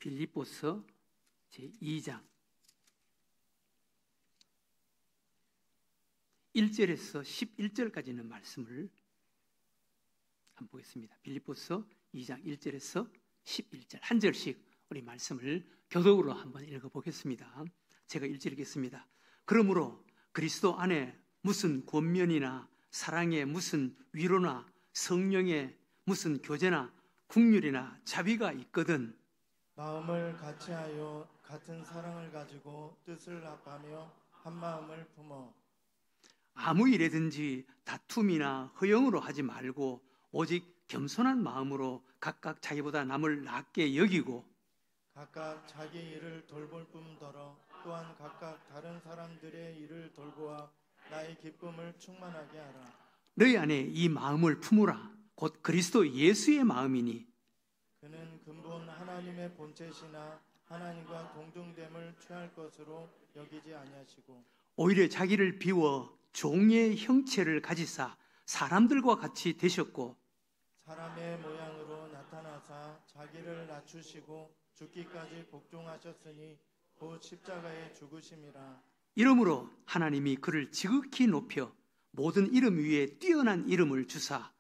빌립보서 제2장 1절에서 11절까지 있는 말씀을 한번 보겠습니다. 빌립보서 2장 1절에서 11절 한 절씩 우리 말씀을 교독으로 한번 읽어보겠습니다. 제가 1절 읽겠습니다. 그러므로 그리스도 안에 무슨 권면이나 사랑에 무슨 위로나 성령에 무슨 교제나 국률이나 자비가 있거든 마음을 같이하여 같은 사랑을 가지고 뜻을 합하며 한 마음을 품어 아무 일에든지 다툼이나 허영으로 하지 말고 오직 겸손한 마음으로 각각 자기보다 남을 낫게 여기고 각각 자기 일을 돌볼 뿐더러 또한 각각 다른 사람들의 일을 돌보아 나의 기쁨을 충만하게 하라. 너희 안에 이 마음을 품으라. 곧 그리스도 예수의 마음이니 그는 근본 하나님의 본체시나 하나님과 동등됨을 취할 것으로 여기지 아니하시고 오히려 자기를 비워 종의 형체를 가지사 사람들과 같이 되셨고 사람의 모양으로 나타나사 자기를 낮추시고 죽기까지 복종하셨으니 곧 십자가에 죽으심이라. 이러므로 하나님이 그를 지극히 높여 모든 이름 위에 뛰어난 이름을 주사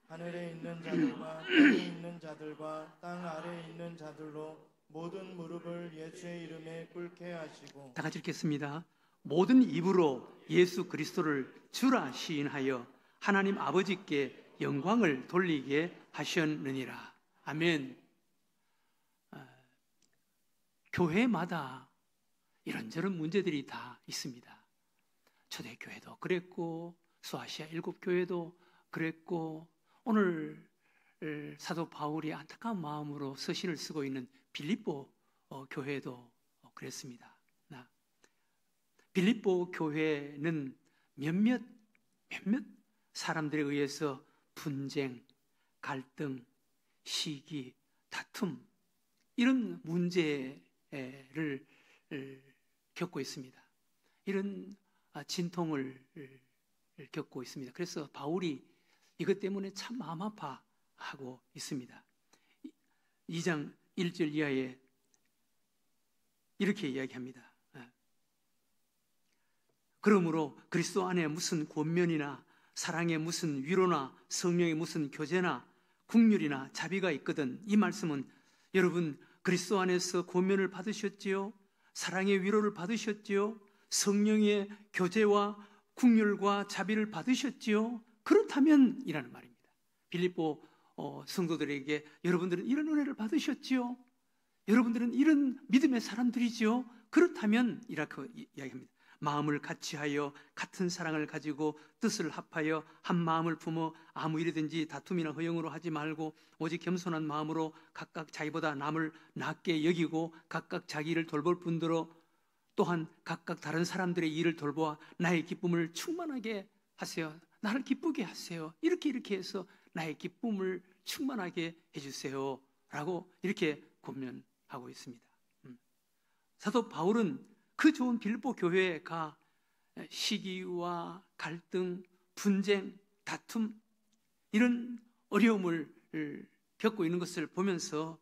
하늘에 있는 자들과 땅에 있는 자들과 땅 아래에 있는 자들로 모든 무릎을 예수의 이름에 꿇게 하시고 다 같이 읽겠습니다. 모든 입으로 예수 그리스도를 주라 시인하여 하나님 아버지께 영광을 돌리게 하셨느니라. 아멘. 교회마다 이런저런 문제들이 다 있습니다. 초대교회도 그랬고 소아시아 7교회도 그랬고 오늘 사도 바울이 안타까운 마음으로 서신을 쓰고 있는 빌립보 교회도 그랬습니다. 빌립보 교회는 몇몇 사람들에 의해서 분쟁, 갈등, 시기, 다툼 이런 문제를 겪고 있습니다. 이런 진통을 겪고 있습니다. 그래서 바울이 이것 때문에 참 마음 아파하고 있습니다. 2장 1절 이하에 이렇게 이야기합니다. 그러므로 그리스도 안에 무슨 권면이나 사랑에 무슨 위로나 성령에 무슨 교제나 국률이나 자비가 있거든. 이 말씀은 여러분 그리스도 안에서 권면을 받으셨지요? 사랑의 위로를 받으셨지요? 성령의 교제와 국률과 자비를 받으셨지요? 그렇다면 이라는 말입니다. 빌립보 성도들에게 여러분들은 이런 은혜를 받으셨지요? 여러분들은 이런 믿음의 사람들이지요? 그렇다면 이라고 이야기합니다. 마음을 같이하여 같은 사랑을 가지고 뜻을 합하여 한 마음을 품어 아무 일이든지 다툼이나 허영으로 하지 말고 오직 겸손한 마음으로 각각 자기보다 남을 낫게 여기고 각각 자기 일을 돌볼 뿐더러 또한 각각 다른 사람들의 일을 돌보아 나의 기쁨을 충만하게 하세요. 나를 기쁘게 하세요. 이렇게 해서 나의 기쁨을 충만하게 해주세요 라고 이렇게 권면하고 있습니다. 사도 바울은 그 좋은 빌립보 교회가 시기와 갈등, 분쟁, 다툼 이런 어려움을 겪고 있는 것을 보면서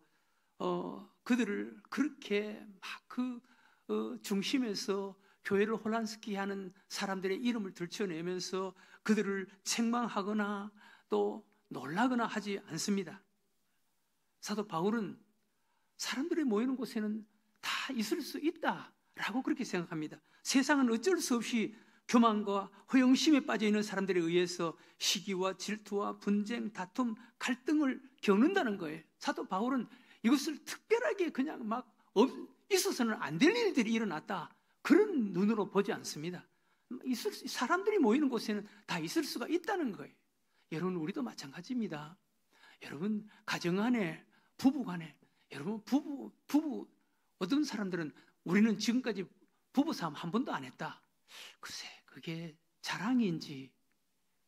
그들을 그렇게 막 그 중심에서 교회를 혼란스럽게 하는 사람들의 이름을 들춰내면서 그들을 책망하거나 또 놀라거나 하지 않습니다. 사도 바울은 사람들이 모이는 곳에는 다 있을 수 있다 라고 그렇게 생각합니다. 세상은 어쩔 수 없이 교만과 허영심에 빠져있는 사람들에 의해서 시기와 질투와 분쟁, 다툼, 갈등을 겪는다는 거예요. 사도 바울은 이것을 특별하게 그냥 막 있어서는 안 될 일들이 일어났다 그런 눈으로 보지 않습니다. 사람들이 모이는 곳에는 다 있을 수가 있다는 거예요. 여러분 우리도 마찬가지입니다. 여러분 가정 안에 부부 간에 여러분 부부 어떤 사람들은 우리는 지금까지 부부싸움 한 번도 안 했다. 글쎄 그게 자랑인지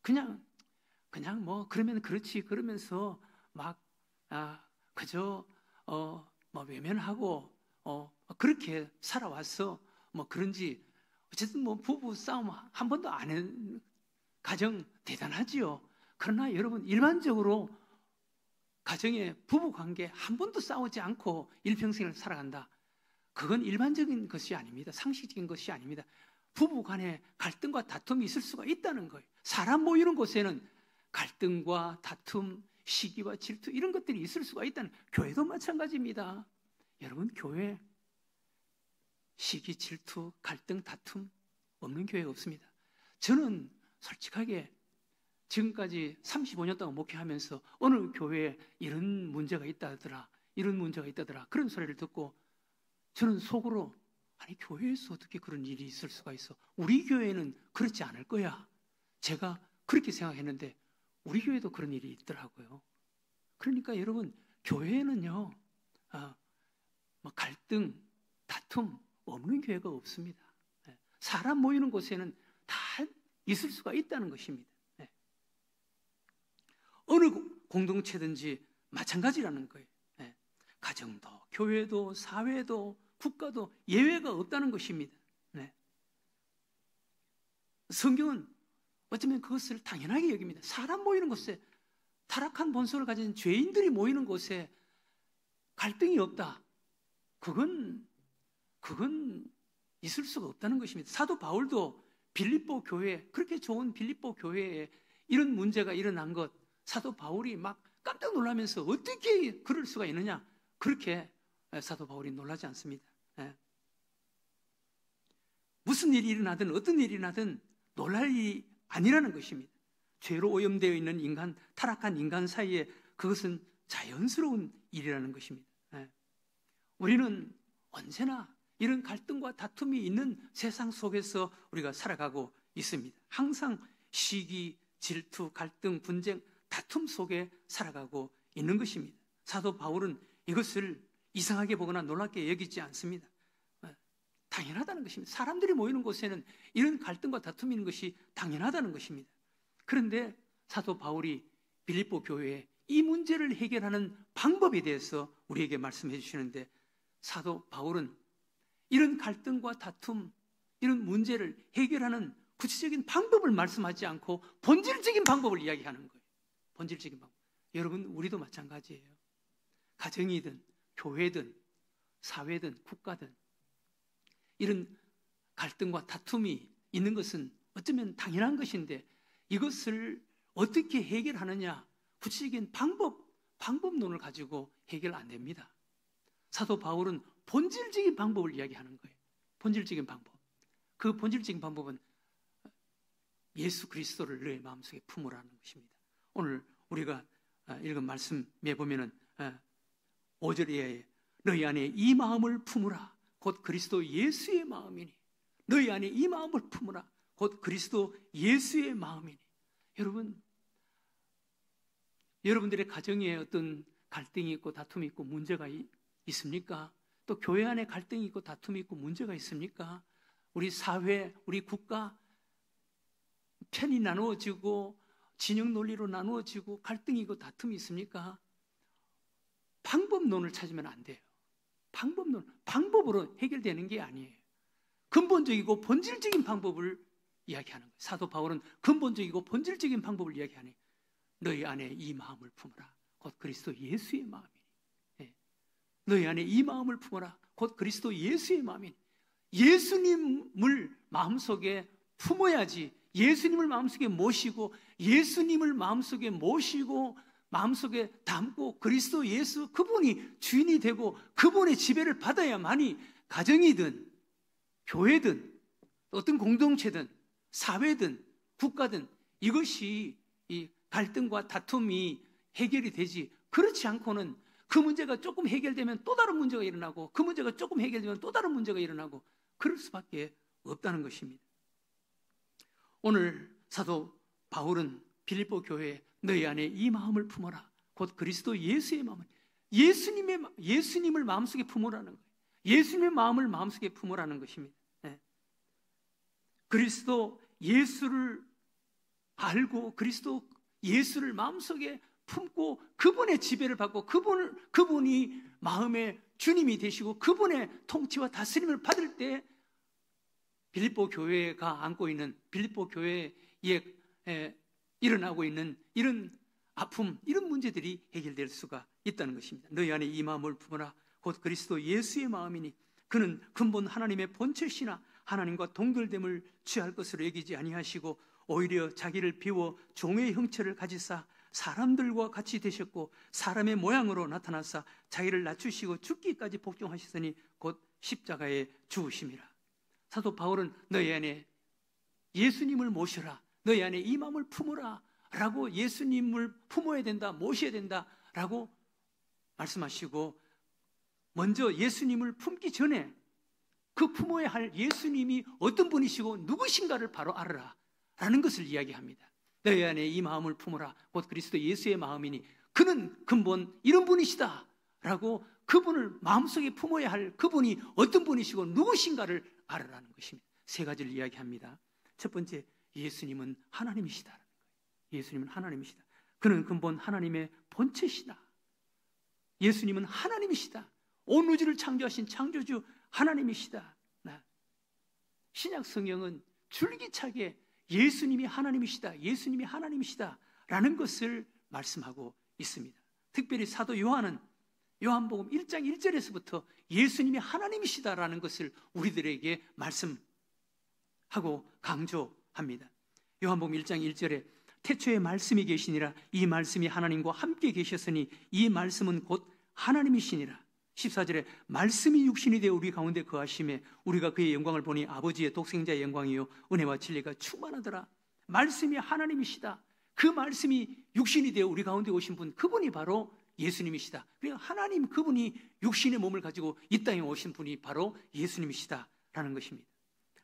그냥 뭐 그러면 그렇지 그러면서 막 그저 뭐 외면하고 그렇게 살아왔어 뭐 그런지 어쨌든 뭐 부부싸움 한 번도 안 한 가정 대단하지요. 그러나 여러분 일반적으로 가정의 부부관계 한 번도 싸우지 않고 일평생을 살아간다. 그건 일반적인 것이 아닙니다. 상식적인 것이 아닙니다. 부부간에 갈등과 다툼이 있을 수가 있다는 거예요. 사람 모이는 곳에는 갈등과 다툼, 시기와 질투 이런 것들이 있을 수가 있다는, 교회도 마찬가지입니다. 여러분, 교회 시기, 질투, 갈등, 다툼 없는 교회가 없습니다. 저는 솔직하게 지금까지 35년 동안 목회하면서 어느 교회에 이런 문제가 있다더라, 이런 문제가 있다더라 그런 소리를 듣고 저는 속으로, 아니 교회에서 어떻게 그런 일이 있을 수가 있어? 우리 교회는 그렇지 않을 거야. 제가 그렇게 생각했는데 우리 교회도 그런 일이 있더라고요. 그러니까 여러분, 교회는요 갈등, 다툼 없는 교회가 없습니다. 사람 모이는 곳에는 다 있을 수가 있다는 것입니다. 어느 공동체든지 마찬가지라는 거예요. 가정도, 교회도, 사회도, 국가도 예외가 없다는 것입니다. 성경은 어쩌면 그것을 당연하게 여깁니다. 사람 모이는 곳에, 타락한 본성을 가진 죄인들이 모이는 곳에 갈등이 없다. 그건 있을 수가 없다는 것입니다. 사도 바울도 빌립보 교회, 그렇게 좋은 빌립보 교회에 이런 문제가 일어난 것, 사도 바울이 막 깜짝 놀라면서 어떻게 그럴 수가 있느냐, 그렇게 사도 바울이 놀라지 않습니다. 무슨 일이 일어나든 어떤 일이 일어나든 놀랄 일이 아니라는 것입니다. 죄로 오염되어 있는 인간, 타락한 인간 사이에 그것은 자연스러운 일이라는 것입니다. 우리는 언제나 이런 갈등과 다툼이 있는 세상 속에서 우리가 살아가고 있습니다. 항상 시기, 질투, 갈등, 분쟁, 다툼 속에 살아가고 있는 것입니다. 사도 바울은 이것을 이상하게 보거나 놀랍게 여기지 않습니다. 당연하다는 것입니다. 사람들이 모이는 곳에는 이런 갈등과 다툼이 있는 것이 당연하다는 것입니다. 그런데 사도 바울이 빌립보 교회에 이 문제를 해결하는 방법에 대해서 우리에게 말씀해 주시는데, 사도 바울은 이런 갈등과 다툼, 이런 문제를 해결하는 구체적인 방법을 말씀하지 않고 본질적인 방법을 이야기하는 거예요. 본질적인 방법. 여러분, 우리도 마찬가지예요. 가정이든 교회든 사회든 국가든 이런 갈등과 다툼이 있는 것은 어쩌면 당연한 것인데, 이것을 어떻게 해결하느냐, 구체적인 방법론을 가지고 해결 안 됩니다. 사도 바울은 본질적인 방법을 이야기하는 거예요. 본질적인 방법. 그 본질적인 방법은 예수 그리스도를 너의 마음속에 품으라는 것입니다. 오늘 우리가 읽은 말씀에 보면은 5절에 너희 안에 이 마음을 품으라 곧 그리스도 예수의 마음이니, 너희 안에 이 마음을 품으라 곧 그리스도 예수의 마음이니. 여러분, 여러분들의 가정에 어떤 갈등이 있고 다툼이 있고 문제가 있습니까? 또 교회 안에 갈등이 있고 다툼이 있고 문제가 있습니까? 우리 사회, 우리 국가 편이 나누어지고 진영 논리로 나누어지고 갈등이 있고 다툼이 있습니까? 방법론을 찾으면 안 돼요. 방법으로 해결되는 게 아니에요. 근본적이고 본질적인 방법을 이야기하는 거예요. 사도 바울은 근본적이고 본질적인 방법을 이야기하니, 너희 안에 이 마음을 품어라 곧 그리스도 예수의 마음이니. 너희 안에 이 마음을 품어라 곧 그리스도 예수의 마음이니. 예수님을 마음속에 품어야지, 예수님을 마음속에 모시고 예수님을 마음속에 모시고 마음속에 담고 그리스도 예수, 그분이 주인이 되고 그분의 지배를 받아야만이 가정이든 교회든 어떤 공동체든 사회든 국가든 이것이 이 갈등과 다툼이 해결이 되지, 그렇지 않고는 그 문제가 조금 해결되면 또 다른 문제가 일어나고 그 문제가 조금 해결되면 또 다른 문제가 일어나고 그럴 수밖에 없다는 것입니다. 오늘 사도 바울은 빌립보 교회에 너희 안에 이 마음을 품어라 곧 그리스도 예수의 마음을, 예수님을 마음속에 품으라는 거예요. 예수님의 마음을 마음속에 품으라는 것입니다. 그리스도 예수를 알고 그리스도 예수를 마음속에 품고 그분의 지배를 받고 그분이 마음의 주님이 되시고 그분의 통치와 다스림을 받을 때 빌립보 교회가 안고 있는, 빌립보 교회에 일어나고 있는 이런 아픔, 이런 문제들이 해결될 수가 있다는 것입니다. 너희 안에 이 마음을 품어라. 곧 그리스도 예수의 마음이니 그는 근본 하나님의 본체시나 하나님과 동결됨을 취할 것으로 여기지 아니하시고 오히려 자기를 비워 종의 형체를 가지사 사람들과 같이 되셨고 사람의 모양으로 나타나사 자기를 낮추시고 죽기까지 복종하시더니 곧 십자가에 죽으심이라. 사도 바울은 너희 안에 예수님을 모셔라, 너희 안에 이 마음을 품어라 라고, 예수님을 품어야 된다, 모셔야 된다 라고 말씀하시고, 먼저 예수님을 품기 전에 그 품어야 할 예수님이 어떤 분이시고 누구신가를 바로 알아라 라는 것을 이야기합니다. 너희 안에 이 마음을 품어라. 곧 그리스도 예수의 마음이니 그는 근본 이런 분이시다 라고, 그분을 마음속에 품어야 할 그분이 어떤 분이시고 누구신가를 알아라는 것입니다. 세 가지를 이야기합니다. 첫 번째, 예수님은 하나님이시다. 예수님은 하나님이시다. 그는 근본 하나님의 본체시다. 예수님은 하나님이시다. 온 우주를 창조하신 창조주 하나님이시다. 신약 성경은 줄기차게 예수님이 하나님이시다, 예수님이 하나님이시다 라는 것을 말씀하고 있습니다. 특별히 사도 요한은 요한복음 1장 1절에서부터 예수님이 하나님이시다라는 것을 우리들에게 말씀하고 강조합니다. 요한복음 1장 1절에 태초에 말씀이 계시니라, 이 말씀이 하나님과 함께 계셨으니 이 말씀은 곧 하나님이시니라. 14절에 말씀이 육신이 되어 우리 가운데 거하심에 우리가 그의 영광을 보니 아버지의 독생자의 영광이요 은혜와 진리가 충만하더라. 말씀이 하나님이시다. 그 말씀이 육신이 되어 우리 가운데 오신 분, 그분이 바로 예수님이시다. 그러니까 하나님, 그분이 육신의 몸을 가지고 이 땅에 오신 분이 바로 예수님이시다라는 것입니다.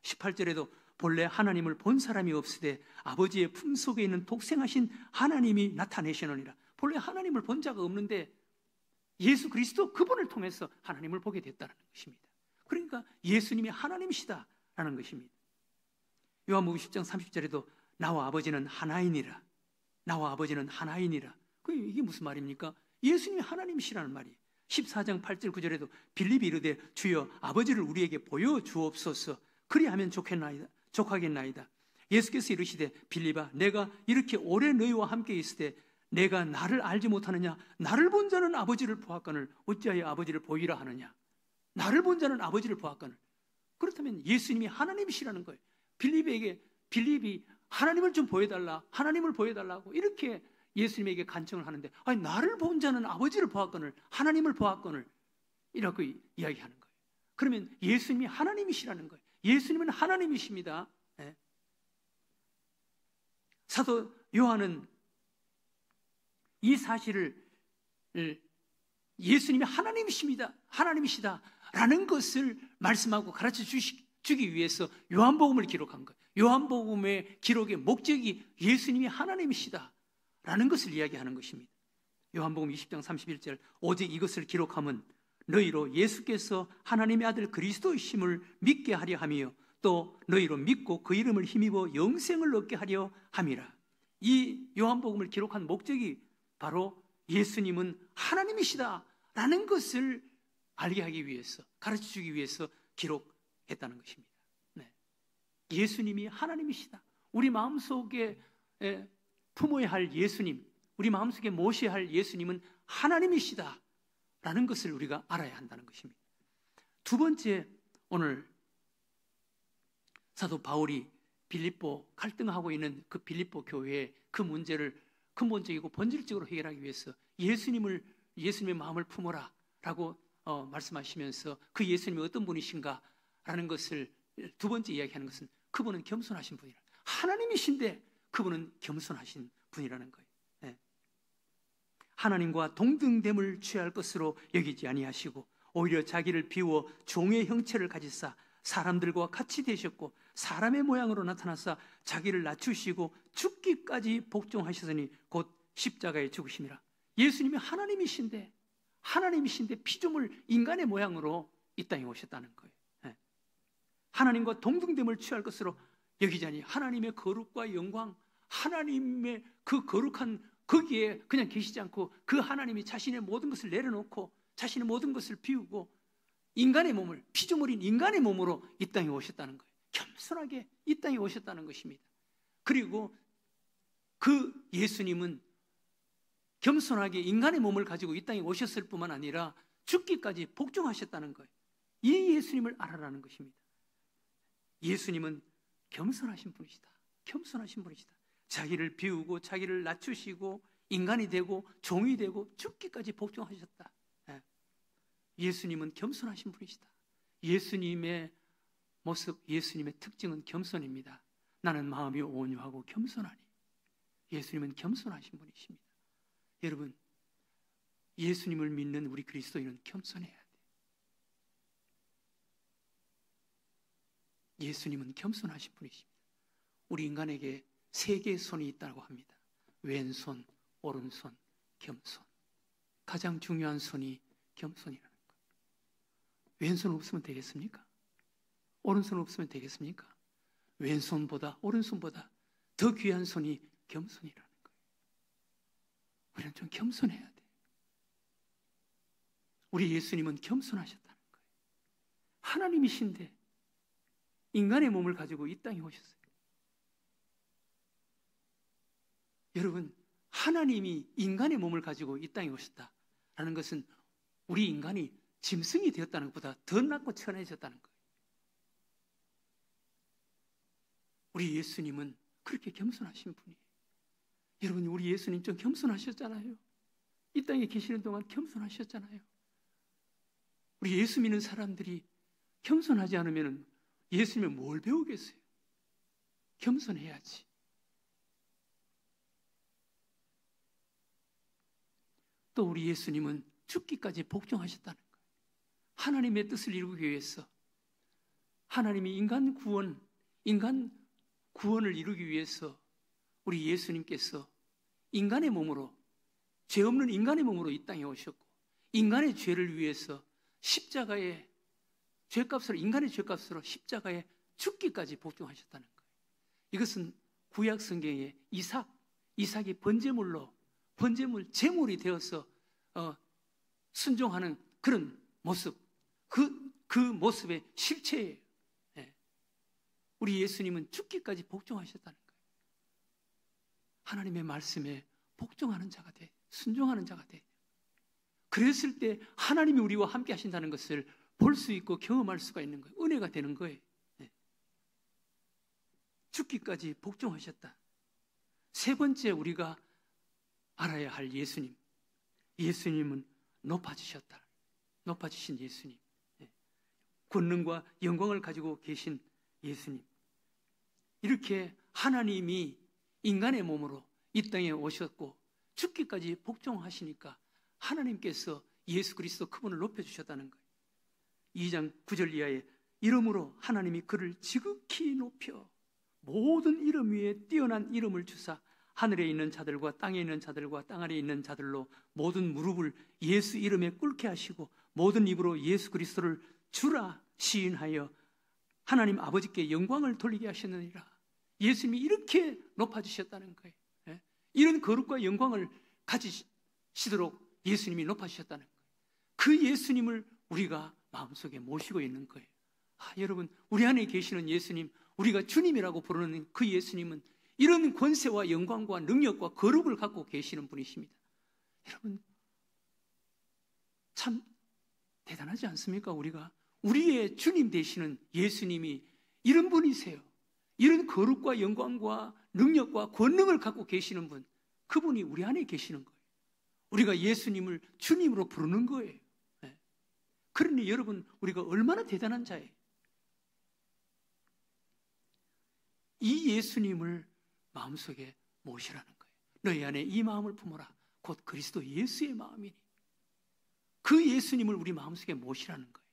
18절에도 본래 하나님을 본 사람이 없으되 아버지의 품속에 있는 독생하신 하나님이 나타내시느니라. 본래 하나님을 본 자가 없는데 예수 그리스도, 그분을 통해서 하나님을 보게 됐다는 것입니다. 그러니까 예수님이 하나님이시다라는 것입니다. 요한복음 10장 30절에도 나와 아버지는 하나이니라. 나와 아버지는 하나이니라. 이게 무슨 말입니까? 예수님이 하나님이시라는 말이에요. 14장 8절 9절에도 빌립이 이르되 주여 아버지를 우리에게 보여주옵소서. 그리하면 족하겠나이다. 예수께서 이르시되 빌립아, 내가 이렇게 오래 너희와 함께 있을 때 내가 나를 알지 못하느냐? 나를 본 자는 아버지를 보았거늘 어찌하여 아버지를 보이라 하느냐? 나를 본 자는 아버지를 보았거늘. 그렇다면 예수님이 하나님이시라는 거예요. 빌립이 하나님을 좀 보여달라, 하나님을 보여달라고 이렇게 예수님에게 간청을 하는데, 아니 나를 본 자는 아버지를 보았거늘 하나님을 보았거늘 이라고 이야기하는 거예요. 그러면 예수님이 하나님이시라는 거예요. 예수님은 하나님이십니다. 네. 사도 요한은 이 사실을 예수님이 하나님이시다라는 것을 말씀하고 가르쳐 주기 위해서 요한복음을 기록한 거예요. 요한복음의 기록의 목적이 예수님이 하나님이시다라는 것을 이야기하는 것입니다. 요한복음 20장 31절, 오직 이것을 기록함은 너희로 예수께서 하나님의 아들 그리스도이심을 믿게 하려 함이요 또 너희로 믿고 그 이름을 힘입어 영생을 얻게 하려 함이라. 이 요한복음을 기록한 목적이 바로 예수님은 하나님이시다라는 것을 알게 하기 위해서, 가르쳐주기 위해서 기록했다는 것입니다. 네. 예수님이 하나님이시다. 우리 마음속에 품어야 할 예수님, 우리 마음속에 모셔야 할 예수님은 하나님이시다라는 것을 우리가 알아야 한다는 것입니다. 두 번째, 오늘 사도 바울이 빌립보, 갈등하고 있는 그 빌립보 교회의 그 문제를 근본적이고 본질적으로 해결하기 위해서 예수님의 마음을 품어라 라고 말씀하시면서 그 예수님이 어떤 분이신가 라는 것을 두 번째 이야기하는 것은 그분은 겸손하신 분이라. 하나님이신데 그분은 겸손하신 분이라는 거예요. 네. 하나님과 동등됨을 취할 것으로 여기지 아니하시고 오히려 자기를 비워 종의 형체를 가지사 사람들과 같이 되셨고 사람의 모양으로 나타나사 자기를 낮추시고 죽기까지 복종하셨으니 곧 십자가에 죽으심이라. 예수님이 하나님이신데 피조물 인간의 모양으로 이 땅에 오셨다는 거예요. 네. 하나님과 동등됨을 취할 것으로 여기지 아니 하나님의 거룩과 영광, 하나님의 그 거룩한 거기에 그냥 계시지 않고 그 하나님이 자신의 모든 것을 내려놓고 자신의 모든 것을 비우고 인간의 몸을, 피조물인 인간의 몸으로 이 땅에 오셨다는 거예요. 겸손하게 이 땅에 오셨다는 것입니다. 그리고 그 예수님은 겸손하게 인간의 몸을 가지고 이 땅에 오셨을 뿐만 아니라 죽기까지 복종하셨다는 거예요. 이 예수님을 알아라는 것입니다. 예수님은 겸손하신 분이시다. 겸손하신 분이시다. 자기를 비우고 자기를 낮추시고 인간이 되고 종이 되고 죽기까지 복종하셨다. 예수님은 겸손하신 분이시다. 예수님의 모습, 예수님의 특징은 겸손입니다. 나는 마음이 온유하고 겸손하니. 예수님은 겸손하신 분이십니다. 여러분, 예수님을 믿는 우리 그리스도인은 겸손해야 돼요. 예수님은 겸손하신 분이십니다. 우리 인간에게 세 개의 손이 있다고 합니다. 왼손, 오른손, 겸손. 가장 중요한 손이 겸손이라는 것. 왼손 없으면 되겠습니까? 오른손 없으면 되겠습니까? 왼손보다 오른손보다 더 귀한 손이 겸손이라는 거예요. 우리는 좀 겸손해야 돼요. 우리 예수님은 겸손하셨다는 거예요. 하나님이신데 인간의 몸을 가지고 이 땅에 오셨어요. 여러분, 하나님이 인간의 몸을 가지고 이 땅에 오셨다라는 것은 우리 인간이 짐승이 되었다는 것보다 더 낫고 천해졌다는 거예요. 우리 예수님은 그렇게 겸손하신 분이에요. 여러분, 우리 예수님 좀 겸손하셨잖아요. 이 땅에 계시는 동안 겸손하셨잖아요. 우리 예수 믿는 사람들이 겸손하지 않으면 예수님을 뭘 배우겠어요? 겸손해야지. 또 우리 예수님은 죽기까지 복종하셨다는 거예요. 하나님의 뜻을 이루기 위해서, 하나님이 인간 구원을 이루기 위해서 우리 예수님께서 인간의 몸으로, 죄 없는 인간의 몸으로 이 땅에 오셨고, 인간의 죄를 위해서 십자가에 인간의 죄값으로 십자가에 죽기까지 복종하셨다는 거예요. 이것은 구약 성경에 이삭이 제물이 되어서 순종하는 그런 모습, 그 모습의 실체예요. 우리 예수님은 죽기까지 복종하셨다는 거예요. 하나님의 말씀에 복종하는 자가 돼, 순종하는 자가 돼. 그랬을 때 하나님이 우리와 함께 하신다는 것을 볼 수 있고 경험할 수가 있는 거예요. 은혜가 되는 거예요. 죽기까지 복종하셨다. 세 번째 우리가 알아야 할 예수님. 예수님은 높아지셨다. 높아지신 예수님. 권능과 영광을 가지고 계신 예수님. 이렇게 하나님이 인간의 몸으로 이 땅에 오셨고 죽기까지 복종하시니까 하나님께서 예수 그리스도 그분을 높여주셨다는 거예요. 2장 9절 이하에 이름으로 하나님이 그를 지극히 높여 모든 이름 위에 뛰어난 이름을 주사 하늘에 있는 자들과 땅에 있는 자들과 땅 아래에 있는 자들로 모든 무릎을 예수 이름에 꿇게 하시고 모든 입으로 예수 그리스도를 주라 시인하여 하나님 아버지께 영광을 돌리게 하셨느니라. 예수님이 이렇게 높아지셨다는 거예요. 이런 거룩과 영광을 가지시도록 예수님이 높아지셨다는 거예요. 그 예수님을 우리가 마음속에 모시고 있는 거예요. 여러분, 우리 안에 계시는 예수님, 우리가 주님이라고 부르는 그 예수님은 이런 권세와 영광과 능력과 거룩을 갖고 계시는 분이십니다. 여러분, 참 대단하지 않습니까? 우리의 주님 되시는 예수님이 이런 분이세요. 이런 거룩과 영광과 능력과 권능을 갖고 계시는 분, 그분이 우리 안에 계시는 거예요. 우리가 예수님을 주님으로 부르는 거예요. 그러니 여러분, 우리가 얼마나 대단한 자예요. 이 예수님을 마음속에 모시라는 거예요. 너희 안에 이 마음을 품어라. 곧 그리스도 예수의 마음이니. 그 예수님을 우리 마음속에 모시라는 거예요.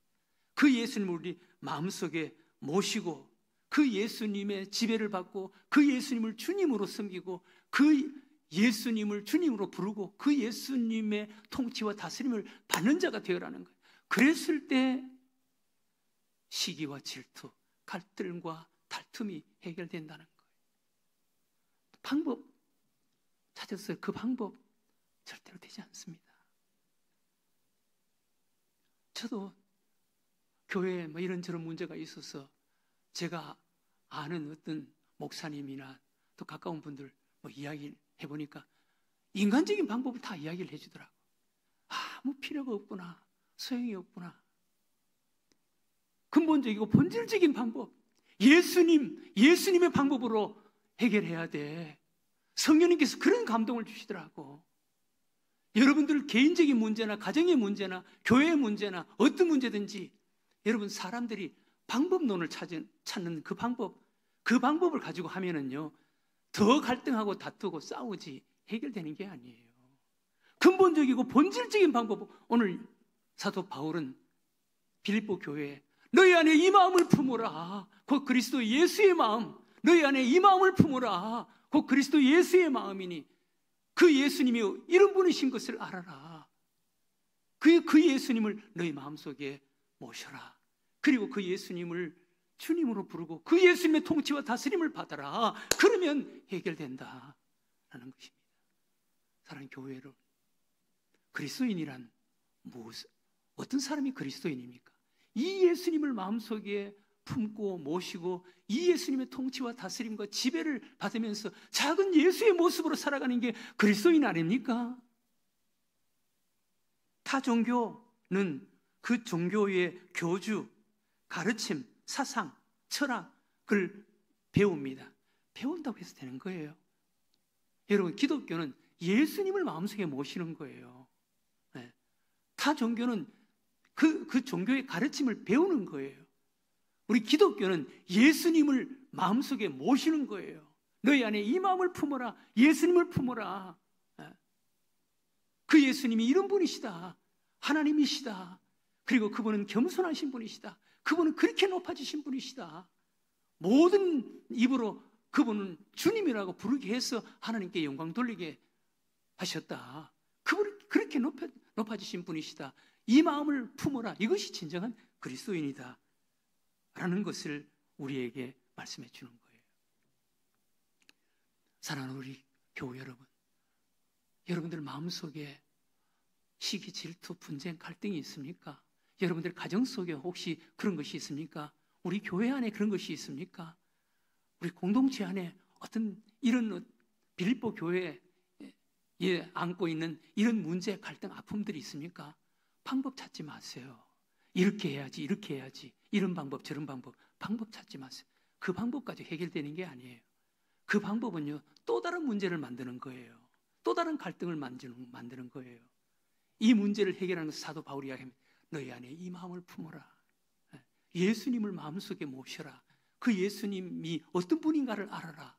그 예수님을 우리 마음속에 모시고 그 예수님의 지배를 받고 그 예수님을 주님으로 섬기고 그 예수님을 주님으로 부르고 그 예수님의 통치와 다스림을 받는 자가 되어라는 거예요. 그랬을 때 시기와 질투, 갈등과 다툼이 해결된다는 거예요. 방법 찾았어요. 그 방법 절대로 되지 않습니다. 저도 교회에 이런저런 문제가 있어서 제가 아는 어떤 목사님이나 또 가까운 분들 이야기를 해보니까 인간적인 방법을 다 이야기를 해주더라고. 아무 필요가 없구나. 소용이 없구나. 근본적이고 본질적인 방법, 예수님의 방법으로 해결해야 돼. 성령님께서 그런 감동을 주시더라고. 여러분들 개인적인 문제나 가정의 문제나 교회의 문제나 어떤 문제든지 여러분 사람들이 방법론을 찾는 그 방법을 가지고 하면은요 더 갈등하고 다투고 싸우지 해결되는 게 아니에요. 근본적이고 본질적인 방법, 오늘 사도 바울은 빌립보 교회에 너희 안에 이 마음을 품으라. 곧 그리스도 예수의 마음. 너희 안에 이 마음을 품으라. 곧 그리스도 예수의 마음이니 그 예수님이 이런 분이신 것을 알아라. 그 예수님을 너희 마음속에 모셔라. 그리고 그 예수님을 주님으로 부르고 그 예수님의 통치와 다스림을 받아라. 그러면 해결된다 라는 것입니다. 사랑하는 교회 여러분, 그리스도인이란 무엇, 어떤 사람이 그리스도인입니까? 이 예수님을 마음속에 품고 모시고 이 예수님의 통치와 다스림과 지배를 받으면서 작은 예수의 모습으로 살아가는 게 그리스도인 아닙니까? 타 종교는 그 종교의 교주, 가르침, 사상, 철학을 배웁니다. 배운다고 해서 되는 거예요. 여러분, 기독교는 예수님을 마음속에 모시는 거예요. 네. 타 종교는 그 종교의 가르침을 배우는 거예요. 우리 기독교는 예수님을 마음속에 모시는 거예요. 너희 안에 이 마음을 품어라. 예수님을 품어라. 그 예수님이 이런 분이시다. 하나님이시다. 그리고 그분은 겸손하신 분이시다. 그분은 그렇게 높아지신 분이시다. 모든 입으로 그분은 주님이라고 부르게 해서 하나님께 영광 돌리게 하셨다. 그분은 그렇게 높아지신 분이시다. 이 마음을 품어라. 이것이 진정한 그리스도인이다 라는 것을 우리에게 말씀해 주는 거예요. 사랑하는 우리 교우 여러분, 여러분들 마음속에 시기, 질투, 분쟁, 갈등이 있습니까? 여러분들 가정 속에 혹시 그런 것이 있습니까? 우리 교회 안에 그런 것이 있습니까? 우리 공동체 안에 어떤 이런 빌립보 교회에 안고 있는 이런 문제, 갈등, 아픔들이 있습니까? 방법 찾지 마세요. 이렇게 해야지, 이렇게 해야지. 이런 방법, 저런 방법 찾지 마세요. 그 방법까지 해결되는 게 아니에요. 그 방법은요, 또 다른 문제를 만드는 거예요. 또 다른 갈등을 만드는 거예요. 이 문제를 해결하는 것을 사도 바울이 이야기합니다. 너희 안에 이 마음을 품어라. 예수님을 마음속에 모셔라. 그 예수님이 어떤 분인가를 알아라.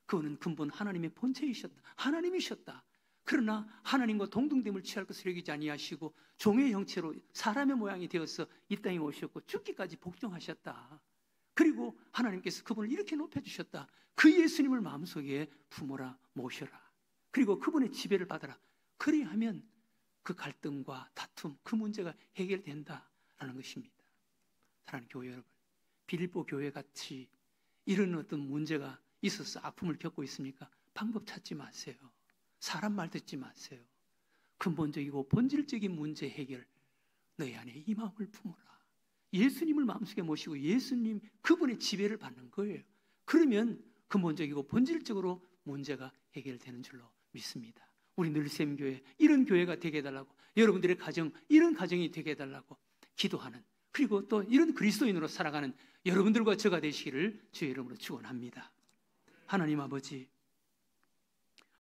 그분은 근본 하나님의 본체이셨다. 하나님이셨다. 그러나 하나님과 동등됨을 취할 것을 여기지 아니하시고 종의 형체로 사람의 모양이 되어서 이 땅에 오셨고 죽기까지 복종하셨다. 그리고 하나님께서 그분을 이렇게 높여주셨다. 그 예수님을 마음속에 품어라, 모셔라. 그리고 그분의 지배를 받아라. 그리하면 그 갈등과 다툼, 그 문제가 해결된다라는 것입니다. 사랑하는 교회 여러분, 빌립보 교회 같이 이런 어떤 문제가 있어서 아픔을 겪고 있습니까? 방법 찾지 마세요. 사람 말 듣지 마세요. 근본적이고 본질적인 문제 해결, 너희 안에 이 마음을 품어라. 예수님을 마음속에 모시고 예수님 그분의 지배를 받는 거예요. 그러면 근본적이고 본질적으로 문제가 해결되는 줄로 믿습니다. 우리 늘샘교회 이런 교회가 되게 해달라고, 여러분들의 가정 이런 가정이 되게 해달라고 기도하는, 그리고 또 이런 그리스도인으로 살아가는 여러분들과 저가 되시기를 주의 이름으로 축원합니다. 하나님 아버지,